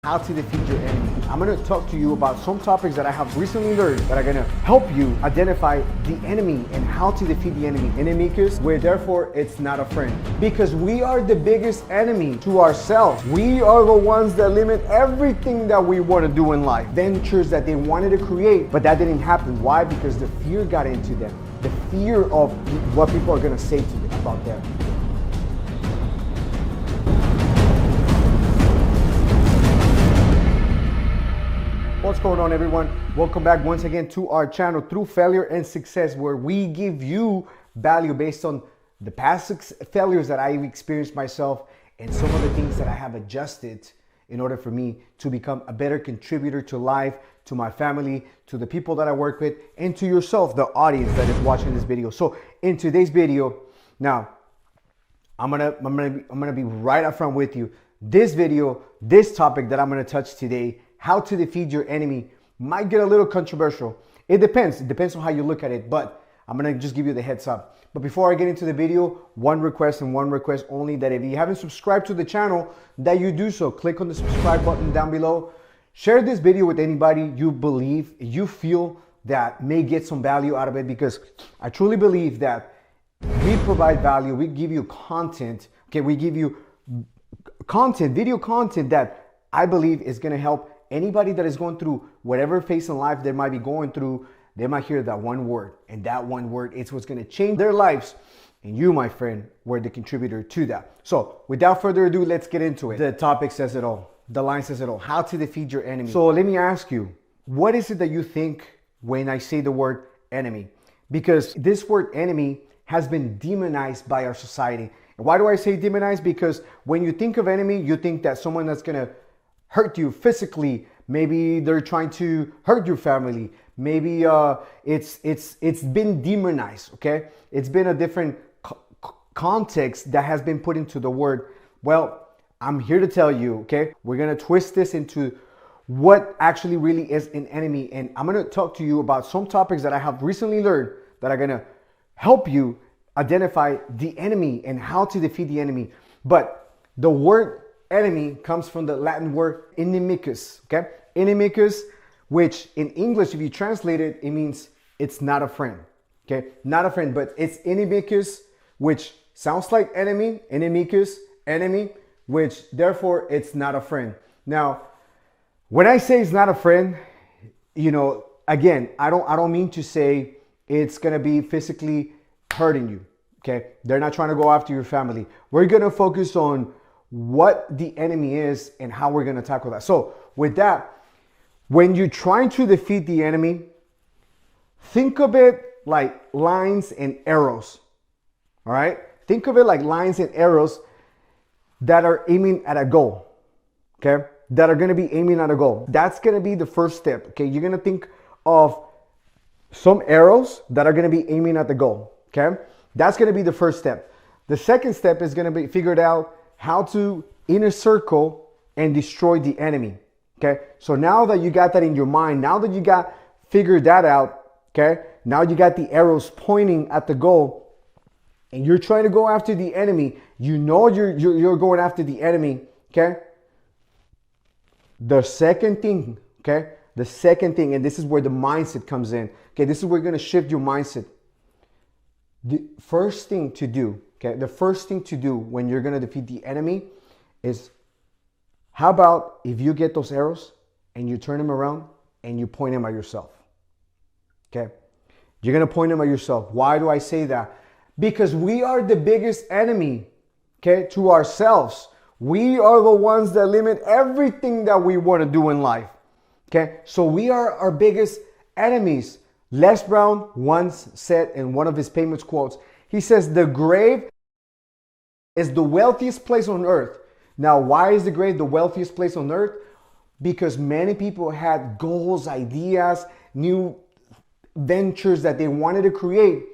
How to defeat your enemy. I'm going to talk to you about some topics that I have recently learned that are going to help you identify the enemy and how to defeat the enemy. Enemicus, where therefore it's not a friend. Because we are the biggest enemy to ourselves. We are the ones that limit everything that we want to do in life. Ventures that they wanted to create, but that didn't happen. Why? Because the fear got into them. The fear of what people are going to say to them about them. What's going on, everyone? Welcome back once again to our channel, Through Failure and Success, where we give you value based on the past failures that I've experienced myself and some of the things that I have adjusted in order for me to become a better contributor to life, to my family, to the people that I work with, and to yourself, the audience that is watching this video. So in today's video, now I'm gonna be right up front with you. This video, this topic that I'm gonna touch today, how to defeat your enemy, might get a little controversial. It depends on how you look at it, but I'm gonna just give you the heads up. But before I get into the video, one request and one request only, that if you haven't subscribed to the channel, that you do so. Click on the subscribe button down below. Share this video with anybody you believe, you feel that may get some value out of it, because I truly believe that we provide value. We give you content, okay? We give you content, video content that I believe is gonna help anybody that is going through whatever phase in life they might be going through. They might hear that one word, and that one word is what's going to change their lives. And you, my friend, were the contributor to that. So without further ado, let's get into it. The topic says it all. The line says it all. How to defeat your enemy. So let me ask you, what is it that you think when I say the word enemy? Because this word enemy has been demonized by our society. And why do I say demonized? Because when you think of enemy, you think that someone that's going to hurt you physically. Maybe they're trying to hurt your family. Maybe it's been demonized, okay? It's been a different context that has been put into the word. Well, I'm here to tell you, okay? We're gonna twist this into what actually really is an enemy. And I'm gonna talk to you about some topics that I have recently learned that are gonna help you identify the enemy and how to defeat the enemy. But the word enemy comes from the Latin word inimicus, okay? Inimicus, which in English, if you translate it, it means it's not a friend, okay? Not a friend, but it's inimicus, which sounds like enemy, inimicus, enemy, which therefore it's not a friend. Now, when I say it's not a friend, you know, again, I don't mean to say it's gonna be physically hurting you, okay? They're not trying to go after your family. We're gonna focus on what the enemy is and how we're going to tackle that. So with that, when you're trying to defeat the enemy, think of it like lines and arrows. All right? Think of it like lines and arrows that are aiming at a goal. Okay? That are going to be aiming at a goal. That's going to be the first step. Okay? You're going to think of some arrows that are going to be aiming at the goal. Okay? That's going to be the first step. The second step is going to be figured out how to inner circle and destroy the enemy. Okay, so now that you got that in your mind, now that you got figured that out, okay, now you got the arrows pointing at the goal, and you're trying to go after the enemy. You know you're going after the enemy. Okay. The second thing, okay, the second thing, and this is where the mindset comes in. Okay, this is where you're gonna shift your mindset. The first thing to do, okay, the first thing to do when you're going to defeat the enemy is, how about if you get those arrows and you turn them around and you point them at yourself? Okay, you're going to point them at yourself. Why do I say that? Because we are the biggest enemy, okay, to ourselves. We are the ones that limit everything that we want to do in life. Okay, so we are our biggest enemies. Les Brown once said in one of his famous quotes, he says, the grave is the wealthiest place on earth. Now, why is the grave the wealthiest place on earth? Because many people had goals, ideas, new ventures that they wanted to create,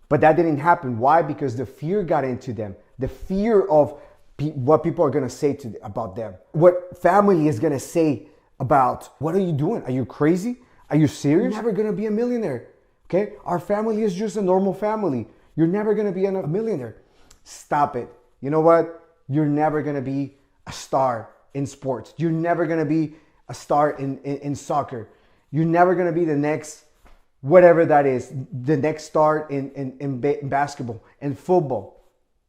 but that didn't happen. Why? Because the fear got into them. The fear of what people are going to say about them. What family is going to say about, what are you doing? Are you crazy? Are you serious? You're never going to be a millionaire. Okay? Our family is just a normal family. You're never going to be a millionaire. Stop it. You know what? You're never going to be a star. in sports. You're never going to be a star in soccer. You're never going to be the next, whatever that is, the next star in basketball and football.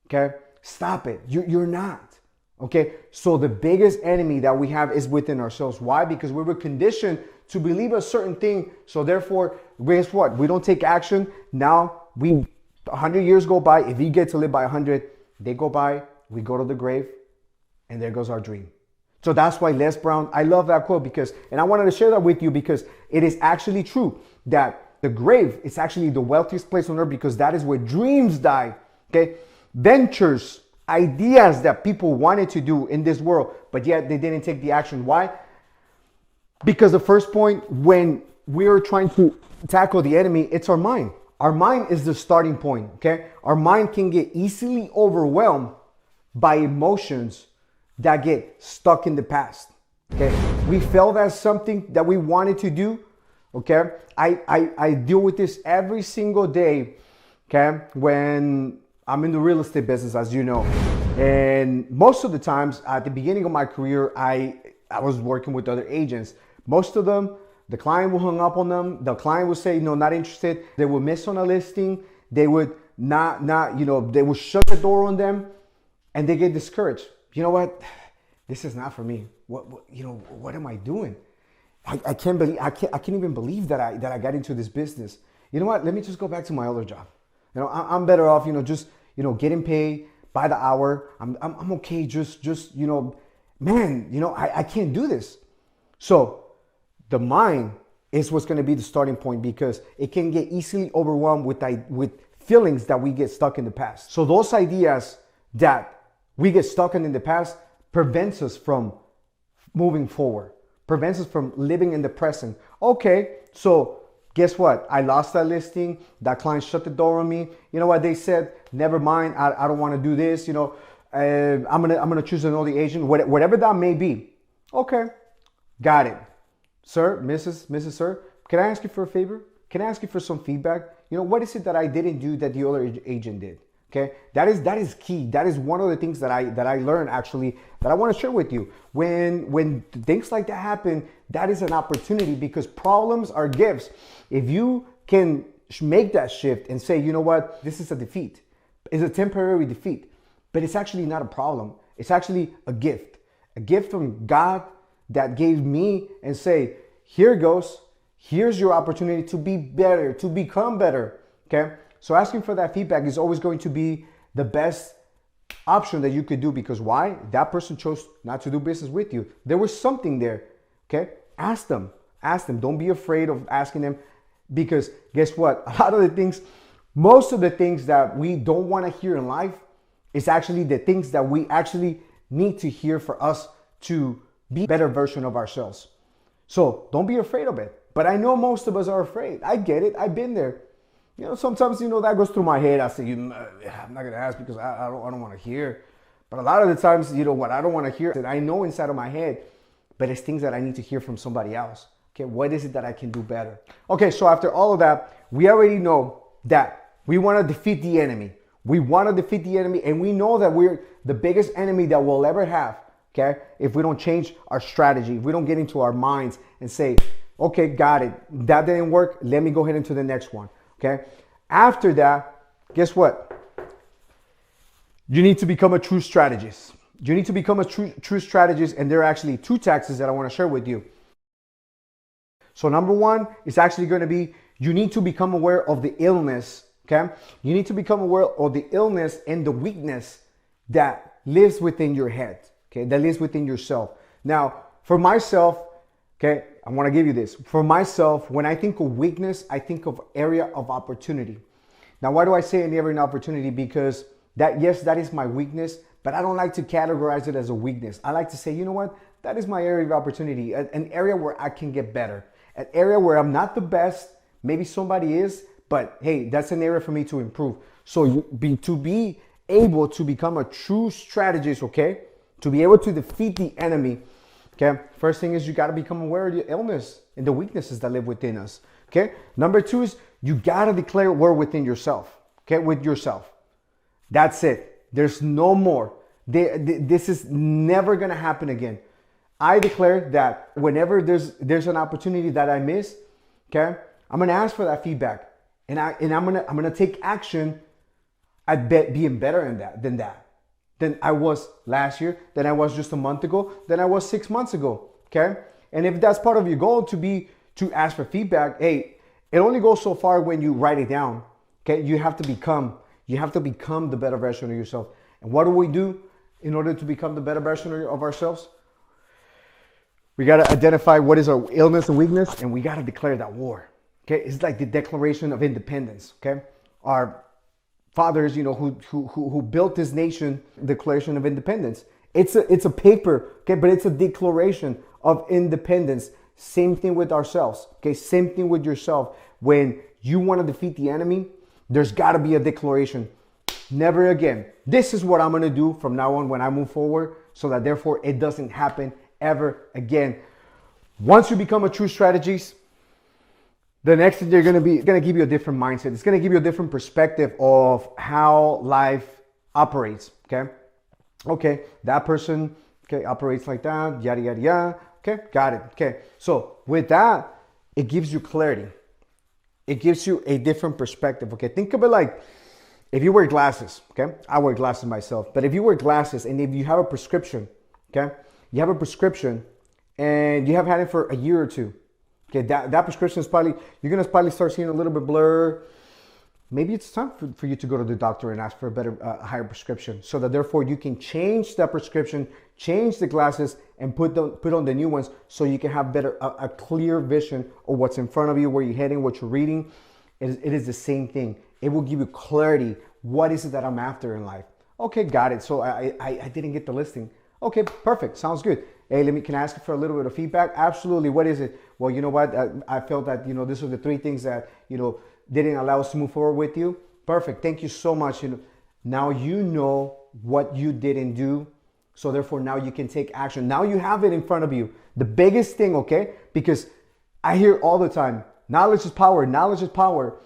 Okay? Stop it. You're not. Okay? So the biggest enemy that we have is within ourselves. Why? Because we were conditioned to believe a certain thing. So therefore, guess what? We don't take action. Now 100 years go by. If you get to live by 100, they go by. We go to the grave, and there goes our dream. So that's why Les Brown, I love that quote because, and I wanted to share that with you because it is actually true that the grave is actually the wealthiest place on earth because that is where dreams die. Okay? Ventures, ideas that people wanted to do in this world, but yet they didn't take the action. Why? Because the first point, when we're trying to tackle the enemy, it's our mind. Our mind is the starting point, okay? Our mind can get easily overwhelmed by emotions that get stuck in the past, okay? We felt as something that we wanted to do, okay? I deal with this every single day, okay? When I'm in the real estate business, as you know. And most of the times at the beginning of my career, I was working with other agents. Most of them, the client will hang up on them. The client will say, no, not interested. They will miss on a listing. They would they will shut the door on them and they get discouraged. You know what? This is not for me. What am I doing? I can't even believe that I got into this business. You know what? Let me just go back to my other job. I'm better off, just getting paid by the hour. I'm okay. I can't do this. So the mind is what's going to be the starting point because it can get easily overwhelmed with feelings that we get stuck in the past. So those ideas that we get stuck in the past prevents us from moving forward, prevents us from living in the present. Okay, so guess what? I lost that listing. That client shut the door on me. You know what? They said, never mind. I don't want to do this. I'm gonna choose another agent. Whatever that may be. Okay, got it. Sir, Mrs. Sir, can I ask you for a favor? Can I ask you for some feedback? What is it that I didn't do that the other agent did? Okay, that is key. That is one of the things that I learned actually that I want to share with you. When things like that happen, that is an opportunity because problems are gifts. If you can make that shift and say, you know what, this is a defeat. It's a temporary defeat, but it's actually not a problem. It's actually a gift from God that gave me and say, here goes, here's your opportunity to be better, to become better, okay? So asking for that feedback is always going to be the best option that you could do because why? That person chose not to do business with you. There was something there, okay? Ask them. Don't be afraid of asking them because guess what? Most of the things that we don't want to hear in life is actually the things that we actually need to hear for us to be a better version of ourselves. So don't be afraid of it. But I know most of us are afraid. I get it. I've been there. Sometimes, that goes through my head. I say, I'm not going to ask because I don't want to hear. But a lot of the times, what I don't want to hear, I know inside of my head, but it's things that I need to hear from somebody else. Okay, what is it that I can do better? Okay, so after all of that, we already know that we want to defeat the enemy. We want to defeat the enemy, and we know that we're the biggest enemy that we'll ever have. Okay, if we don't change our strategy, if we don't get into our minds and say, okay, got it, that didn't work, let me go ahead into the next one. Okay, after that, guess what? You need to become a true strategist. You need to become a true strategist, and there are actually two tactics that I want to share with you. So number one is actually going to be, you need to become aware of the illness, okay? You need to become aware of the illness and the weakness that lives within your head, okay? That lives within yourself. Now, for myself, okay, I want to give you this. For myself, when I think of weakness, I think of area of opportunity. Now, why do I say an area of opportunity? Because that is my weakness, but I don't like to categorize it as a weakness. I like to say, you know what? That is my area of opportunity, an area where I can get better, an area where I'm not the best. Maybe somebody is, but hey, that's an area for me to improve. So to be able to become a true strategist, okay? To be able to defeat the enemy, okay? First thing is you got to become aware of the illness and the weaknesses that live within us, okay? Number two is you got to declare war within yourself, okay? With yourself. That's it. There's no more. This is never going to happen again. I declare that whenever there's an opportunity that I miss, okay, I'm gonna ask for that feedback, and I'm gonna take action at being better than I was last year, than I was just a month ago, than I was 6 months ago. Okay, and if that's part of your goal to ask for feedback, hey, it only goes so far when you write it down. Okay, you have to become the better version of yourself. And what do we do in order to become the better version of ourselves? We got to identify what is our illness and weakness, and we got to declare that war. Okay, it's like the Declaration of Independence. Okay, our fathers, who built this nation, Declaration of Independence. It's a paper, okay, but it's a declaration of independence. Same thing with ourselves. Okay, same thing with yourself. When you want to defeat the enemy, there's got to be a declaration. Never again. This is what I'm going to do from now on when I move forward, so that therefore it doesn't happen ever again. Once you become a true strategist, the next thing you're going to be going to give you a different mindset. It's going to give you a different perspective of how life operates. Okay, that person, okay, operates like that, yada yada yada. Okay, got it. Okay, so with that, it gives you clarity. It gives you a different perspective. Okay, think of it like if you wear glasses. Okay, I wear glasses myself, but if you wear glasses and if you have a prescription, okay, you have a prescription and you have had it for a year or two. Okay, that prescription is you're gonna probably start seeing a little bit blur. Maybe it's time for you to go to the doctor and ask for a higher prescription, so that therefore you can change that prescription, change the glasses, and put on the new ones, so you can have a clear vision of what's in front of you, where you're heading, what you're reading. It is the same thing. It will give you clarity. What is it that I'm after in life? Okay, got it. So I didn't get the listing. Okay, perfect. Sounds good. Hey, can I ask you for a little bit of feedback? Absolutely. What is it? Well, you know what? I felt that, these are the three things that, didn't allow us to move forward with you. Perfect. Thank you so much. Now you know what you didn't do. So therefore now you can take action. Now you have it in front of you. The biggest thing, okay? Because I hear all the time, knowledge is power. Knowledge is power.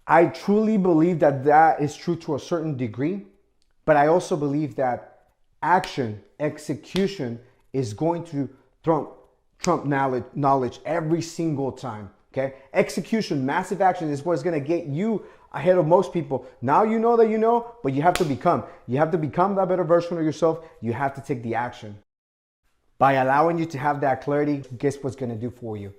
I truly believe that is true to a certain degree. But I also believe that execution is going to trump knowledge every single time. Okay, execution, massive action is what's going to get you ahead of most people. Now you know that you know, but you have to become. You have to become that better version of yourself. You have to take the action. By allowing you to have that clarity, guess what's going to do for you?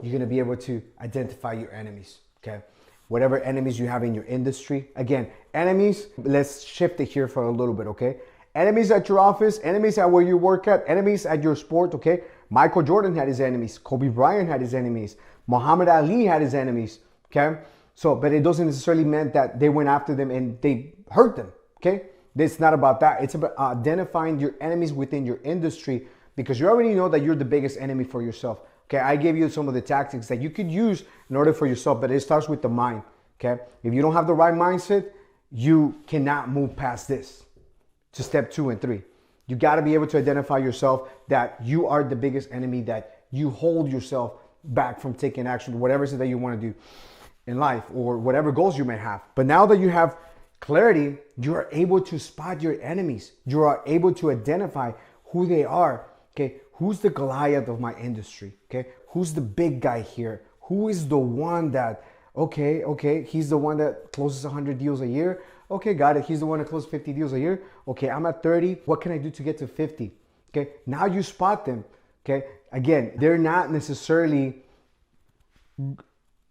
You're going to be able to identify your enemies. Okay, whatever enemies you have in your industry. Again, enemies. Let's shift it here for a little bit. Okay. Enemies at your office, enemies at where you work at, enemies at your sport, okay? Michael Jordan had his enemies. Kobe Bryant had his enemies. Muhammad Ali had his enemies, okay? So, but it doesn't necessarily mean that they went after them and they hurt them, okay? It's not about that. It's about identifying your enemies within your industry, because you already know that you're the biggest enemy for yourself, okay? I gave you some of the tactics that you could use in order for yourself, but it starts with the mind, okay? If you don't have the right mindset, you cannot move past this to step 2 and 3. You got to be able to identify yourself that you are the biggest enemy, that you hold yourself back from taking action, whatever it is that you want to do in life or whatever goals you may have. But now that you have clarity, you are able to spot your enemies. You are able to identify who they are. Okay, who's the Goliath of my industry? Okay, who's the big guy here? Who is the one that, okay, he's the one that closes 100 deals a year. Okay, got it. He's the one that closes 50 deals a year. Okay, I'm at 30. What can I do to get to 50? Okay, now you spot them. Okay, again, they're not necessarily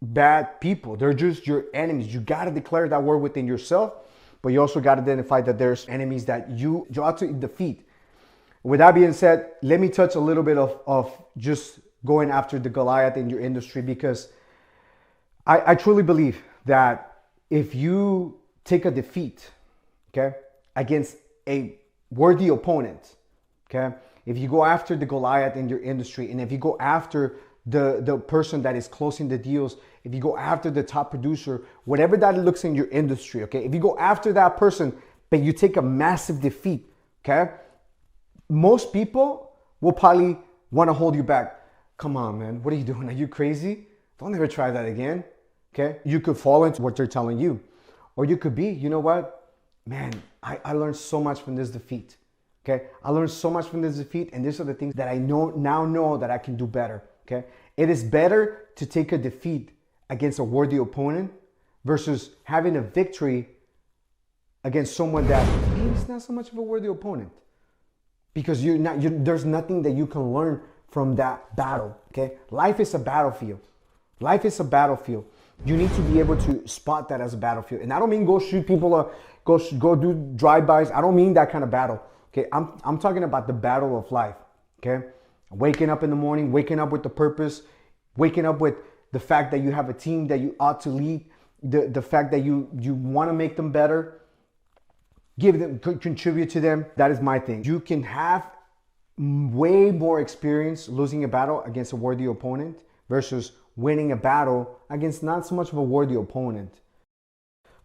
bad people. They're just your enemies. You got to declare that word within yourself, but you also got to identify that there's enemies that you ought to defeat. With that being said, let me touch a little bit of just going after the Goliath in your industry, because I truly believe that if you take a defeat, okay, against a worthy opponent, okay, if you go after the Goliath in your industry, and if you go after the person that is closing the deals, if you go after the top producer, whatever that looks in your industry, okay, if you go after that person, but you take a massive defeat, okay, most people will probably want to hold you back. Come on, man, what are you doing? Are you crazy? Don't ever try that again. Okay, you could fall into what they're telling you. Or you could be, you know what? Man, I learned so much from this defeat. Okay, I learned so much from this defeat, and these are the things that I know that I can do better. Okay, it is better to take a defeat against a worthy opponent versus having a victory against someone that maybe is not so much of a worthy opponent, because there's nothing that you can learn from that battle. Okay, life is a battlefield. Life is a battlefield. You need to be able to spot that as a battlefield, and I don't mean go shoot people or go do drive-bys. I don't mean that kind of battle. Okay, I'm talking about the battle of life. Okay, waking up in the morning, waking up with the purpose, waking up with the fact that you have a team that you ought to lead, the fact that you want to make them better, give them, contribute to them. That is my thing. You can have way more experience losing a battle against a worthy opponent versus winning a battle against not so much of a worthy opponent.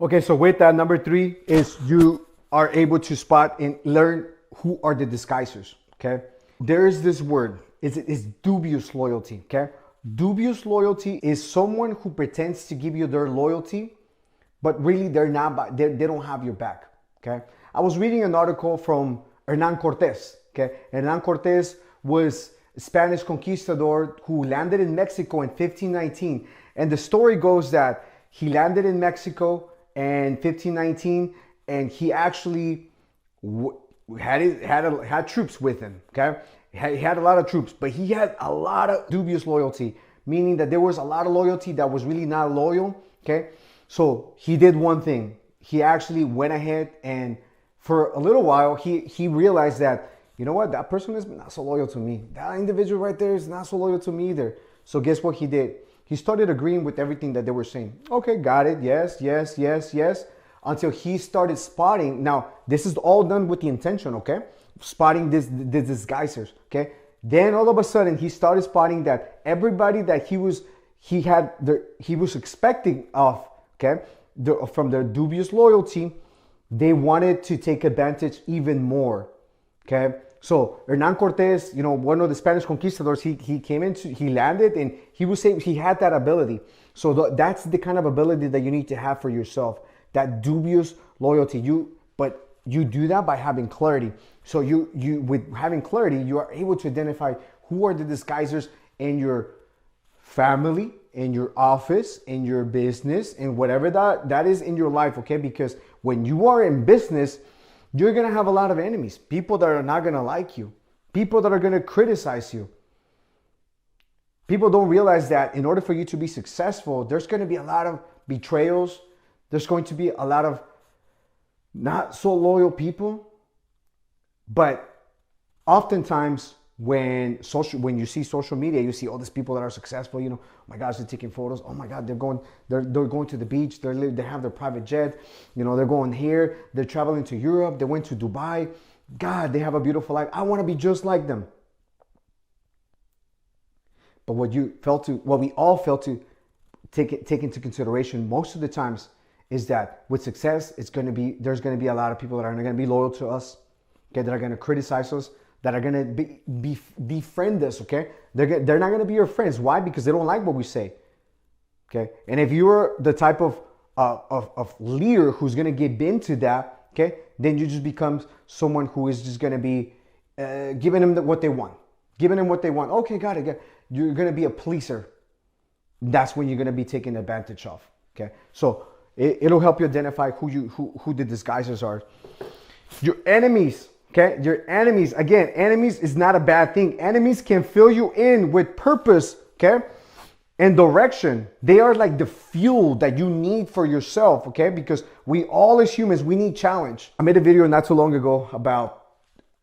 Okay, so with that, number 3 is you are able to spot and learn who are the disguisers. Okay, there is this word. It's dubious loyalty. Okay, dubious loyalty is someone who pretends to give you their loyalty, but really they're not. They don't have your back. Okay, I was reading an article from Hernan Cortés. Okay, Hernan Cortés was a Spanish conquistador who landed in Mexico in 1519, and the story goes that he landed in Mexico in 1519, and he actually had troops with him. Okay, he had a lot of troops, but he had a lot of dubious loyalty, meaning that there was a lot of loyalty that was really not loyal. Okay, so he did one thing. He actually went ahead, and for a little while he realized that, you know what, that person is not so loyal to me. That individual right there is not so loyal to me either. So guess what he did? He started agreeing with everything that they were saying. Okay, got it. Yes, yes, yes, yes. Until he started spotting. Now, this is all done with the intention, okay? Spotting the disguisers, okay? Then all of a sudden, he started spotting that everybody that he was expecting of, okay, from their dubious loyalty, they wanted to take advantage even more, okay? So Hernan Cortés, you know, one of the Spanish conquistadors, he landed, and he was saying he had that ability. So that's the kind of ability that you need to have for yourself, that dubious loyalty. But you do that by having clarity. So with having clarity, you are able to identify who are the disguisers in your family, in your office, in your business, and whatever that is in your life, okay? Because when you are in business, you're going to have a lot of enemies, people that are not going to like you, people that are going to criticize you. People don't realize that in order for you to be successful, there's going to be a lot of betrayals. There's going to be a lot of not so loyal people. But oftentimes when you see social media, you see all these people that are successful, you know, oh my gosh, they're taking photos. Oh my God, they're going to the beach. They have their private jet. You know, they're going here. They're traveling to Europe. They went to Dubai. God, they have a beautiful life. I want to be just like them. But what we all fail to take into consideration most of the times is that with success, there's going to be a lot of people that are not going to be loyal to us, okay, that are going to criticize us, that are going to befriend us, okay? They're not going to be your friends. Why? Because they don't like what we say, okay? And if you're the type of leader who's going to give in to that, okay, then you just become someone who is just going to be giving them what they want. Giving them what they want. Okay, got it. You're going to be a pleaser. That's when you're going to be taken advantage of, okay? So it'll help you identify who the disguisers are. Your enemies. Okay, your enemies, again, enemies is not a bad thing. Enemies can fill you in with purpose, okay, and direction. They are like the fuel that you need for yourself, okay, because we all as humans, we need challenge. I made a video not too long ago about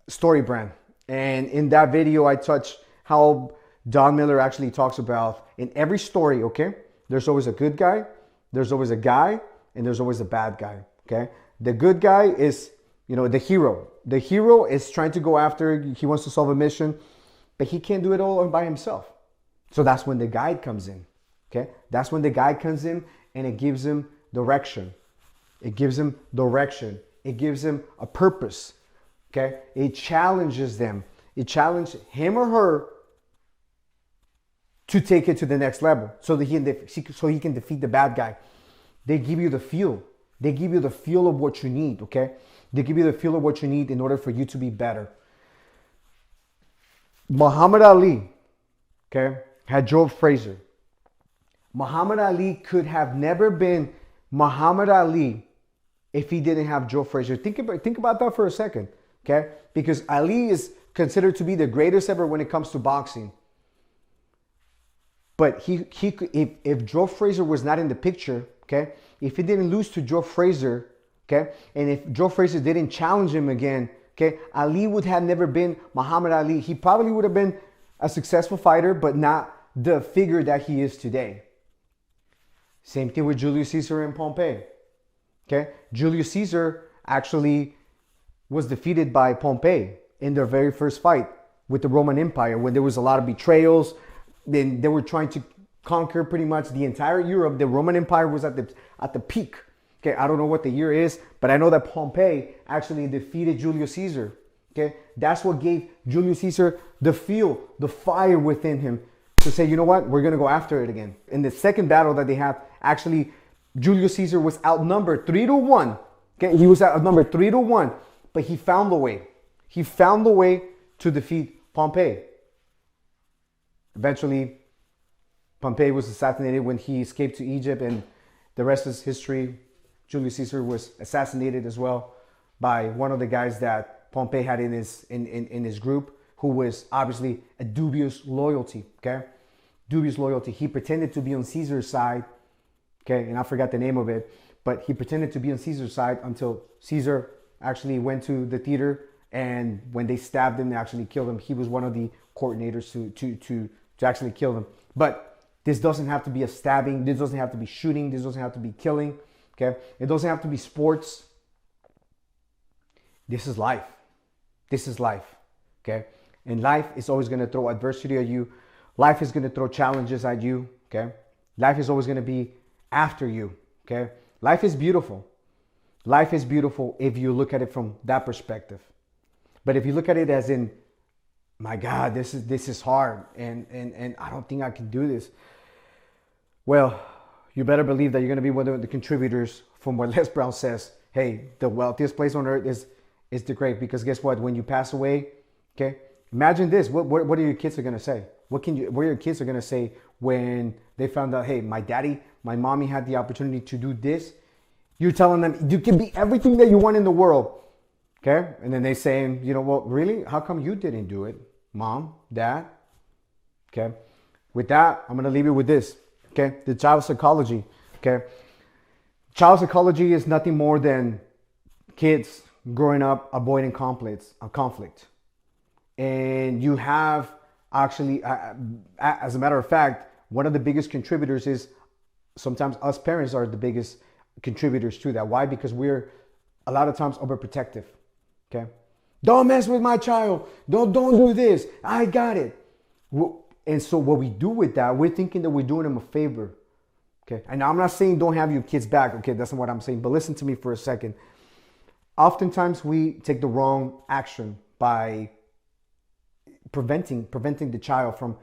story brand. And in that video, I touched how Don Miller actually talks about in every story, okay, there's always a good guy, there's always a guy, and there's always a bad guy, okay. The good guy is, you know, the hero. The hero is trying to go after, he wants to solve a mission, but he can't do it all by himself. So that's when the guide comes in, okay? That's when the guide comes in, and it gives him direction. It gives him direction. It gives him a purpose, okay? It challenges them. It challenges him or her to take it to the next level so that he can defeat the bad guy. They give you the fuel. They give you the feel of what you need, okay? They give you the feel of what you need in order for you to be better. Muhammad Ali, okay, had Joe Frazier. Muhammad Ali could have never been Muhammad Ali if he didn't have Joe Frazier. Think about that for a second, okay? Because Ali is considered to be the greatest ever when it comes to boxing. But if Joe Frazier was not in the picture, okay, if he didn't lose to Joe Frazier, okay, and if Joe Frazier didn't challenge him again, okay, Ali would have never been Muhammad Ali. He probably would have been a successful fighter, but not the figure that he is today. Same thing with Julius Caesar and Pompey. Okay, Julius Caesar actually was defeated by Pompey in their very first fight with the Roman Empire, when there was a lot of betrayals. Then they were trying to conquer pretty much the entire Europe. The Roman Empire was at the peak. Okay, I don't know what the year is, but I know that Pompey actually defeated Julius Caesar. Okay, that's what gave Julius Caesar the fire within him to say, you know what, we're gonna go after it again. In the second battle that they had, actually, Julius Caesar was outnumbered 3-1. Okay, he was outnumbered 3-1, but he found the way. He found the way to defeat Pompey. Eventually, Pompey was assassinated when he escaped to Egypt, and the rest is history. Julius Caesar was assassinated as well by one of the guys that Pompey had in his group, who was obviously a dubious loyalty. Okay, dubious loyalty. He pretended to be on Caesar's side. Okay, and I forgot the name of it, but he pretended to be on Caesar's side until Caesar actually went to the theater, and when they stabbed him, they actually killed him. He was one of the coordinators to actually kill them. But this doesn't have to be a stabbing. This doesn't have to be shooting. This doesn't have to be killing. Okay, it doesn't have to be sports. This is life. This is life. Okay, and life is always going to throw adversity at you. Life is going to throw challenges at you. Okay, life is always going to be after you. Okay, life is beautiful. Life is beautiful if you look at it from that perspective. But if you look at it as in, my God, this is hard, and I don't think I can do this. Well, you better believe that you're going to be one of the contributors from what Les Brown says. Hey, the wealthiest place on earth is the grave, because guess what? When you pass away, okay, imagine this. What are your kids are going to say? What your kids are going to say when they found out, hey, my daddy, my mommy had the opportunity to do this. You're telling them you can be everything that you want in the world. Okay, and then they saying, you know, well, really? How come you didn't do it, mom, dad? Okay, with that, I'm gonna leave you with this. Okay, the child psychology. Okay, child psychology is nothing more than kids growing up avoiding conflict, and you have actually, as a matter of fact, one of the biggest contributors is sometimes us parents are the biggest contributors to that. Why? Because we're a lot of times overprotective. Okay, don't mess with my child. Don't do this. I got it. And so what we do with that, we're thinking that we're doing them a favor. Okay, and I'm not saying don't have your kids back. Okay, that's not what I'm saying. But listen to me for a second. Oftentimes we take the wrong action by preventing the child from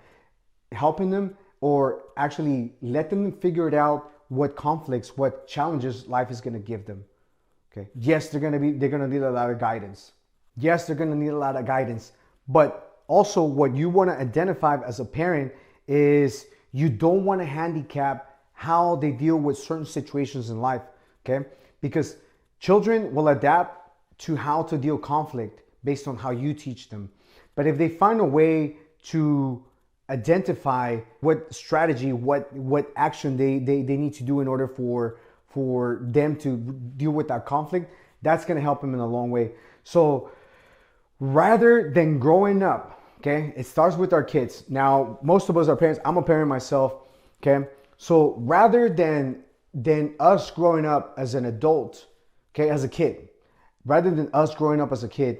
helping them, or actually let them figure it out what conflicts, what challenges life is going to give them. Okay. Yes, they're gonna need a lot of guidance. Yes, they're gonna need a lot of guidance. But also, what you want to identify as a parent is you don't want to handicap how they deal with certain situations in life. Okay, because children will adapt to how to deal conflict based on how you teach them. But if they find a way to identify what strategy, what action they need to do in order for them to deal with that conflict, that's going to help them in a long way. So rather than growing up, okay, it starts with our kids. Now, most of us are parents. I'm a parent myself, okay? So rather than us growing up as an adult, okay, as a kid, rather than us growing up as a kid,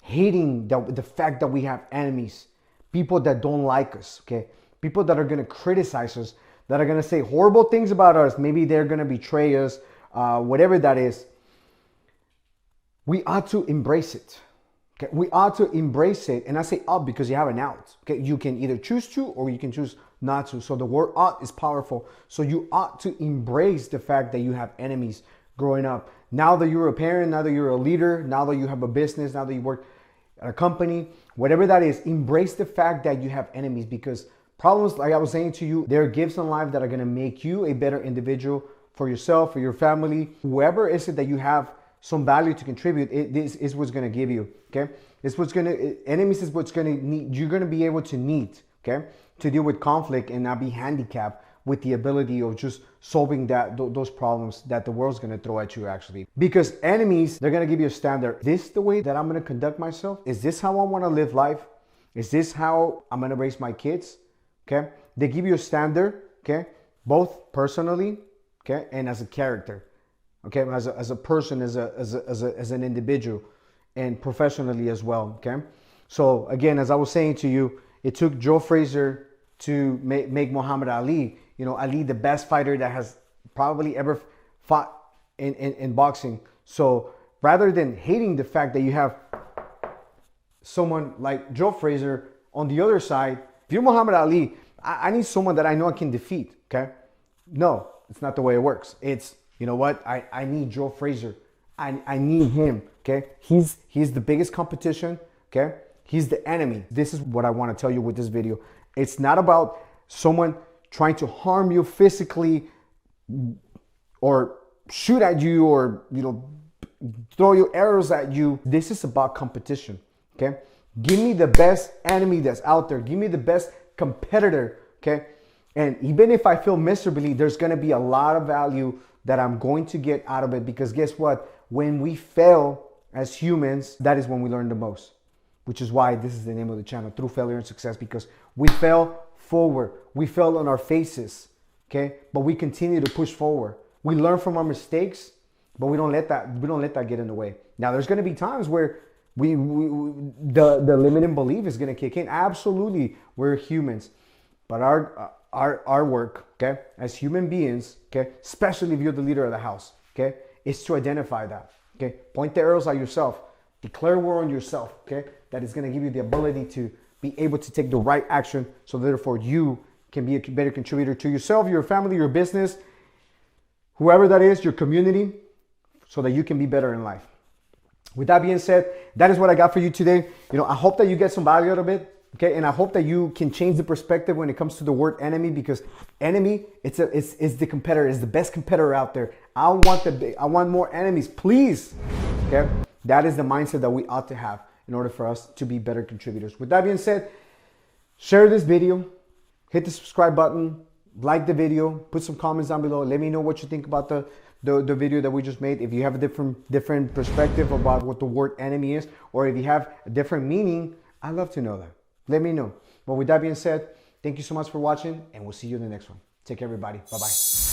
hating the fact that we have enemies, people that don't like us, okay, people that are going to criticize us, that are going to say horrible things about us. Maybe they're going to betray us, whatever that is. We ought to embrace it. Okay, we ought to embrace it. And I say ought because you have an out. Okay, you can either choose to or you can choose not to. So the word ought is powerful. So you ought to embrace the fact that you have enemies growing up. Now that you're a parent, now that you're a leader, now that you have a business, now that you work at a company, whatever that is, embrace the fact that you have enemies, because problems, like I was saying to you, there are gifts in life that are gonna make you a better individual for yourself, for your family, whoever is it that you have some value to contribute. This is what's gonna give you, okay? Enemies is what's gonna need, you're gonna be able to need, okay? To deal with conflict and not be handicapped with the ability of just solving those problems that the world's gonna throw at you actually. Because enemies, they're gonna give you a standard. Is this the way that I'm gonna conduct myself? Is this how I wanna live life? Is this how I'm gonna raise my kids? Okay? They give you a standard, okay? Both personally, okay? And as a character, okay? As a person, as an individual, and professionally as well, okay? So again, as I was saying to you, it took Joe Frazier to make Muhammad Ali, Ali, the best fighter that has probably ever fought in boxing. So rather than hating the fact that you have someone like Joe Frazier on the other side, if you're Muhammad Ali, I need someone that I know I can defeat, okay? No, it's not the way it works. It's, you know what? I need Joe Frazier. I need him, okay? He's the biggest competition, okay? He's the enemy. This is what I want to tell you with this video. It's not about someone trying to harm you physically or shoot at you or, throw your arrows at you. This is about competition, okay? Give me the best enemy that's out there. Give me the best competitor, okay? And even if I feel miserably, there's going to be a lot of value that I'm going to get out of it, because guess what? When we fail as humans, that is when we learn the most, which is why this is the name of the channel, Through Failure and Success, because we fail forward. We fail on our faces, okay? But we continue to push forward. We learn from our mistakes, but we don't let that get in the way. Now, there's going to be times where the limiting belief is going to kick in. Absolutely, we're humans, but our work, okay, as human beings, okay, especially if you're the leader of the house, okay, is to identify that, okay. Point the arrows at yourself, declare war on yourself, okay. That is going to give you the ability to be able to take the right action, so therefore you can be a better contributor to yourself, your family, your business, whoever that is, your community, so that you can be better in life. With that being said, that is what I got for you today. I hope that you get some value out of it, okay? And I hope that you can change the perspective when it comes to the word enemy, because enemy, it's the competitor, it's the best competitor out there. I want more enemies, please, okay? That is the mindset that we ought to have in order for us to be better contributors. With that being said, share this video, hit the subscribe button, like the video, put some comments down below. Let me know what you think about the video that we just made. If you have a different perspective about what the word enemy is, or if you have a different meaning, I'd love to know that. Let me know. But with that being said, thank you so much for watching, and we'll see you in the next one. Take care, everybody. Bye-bye.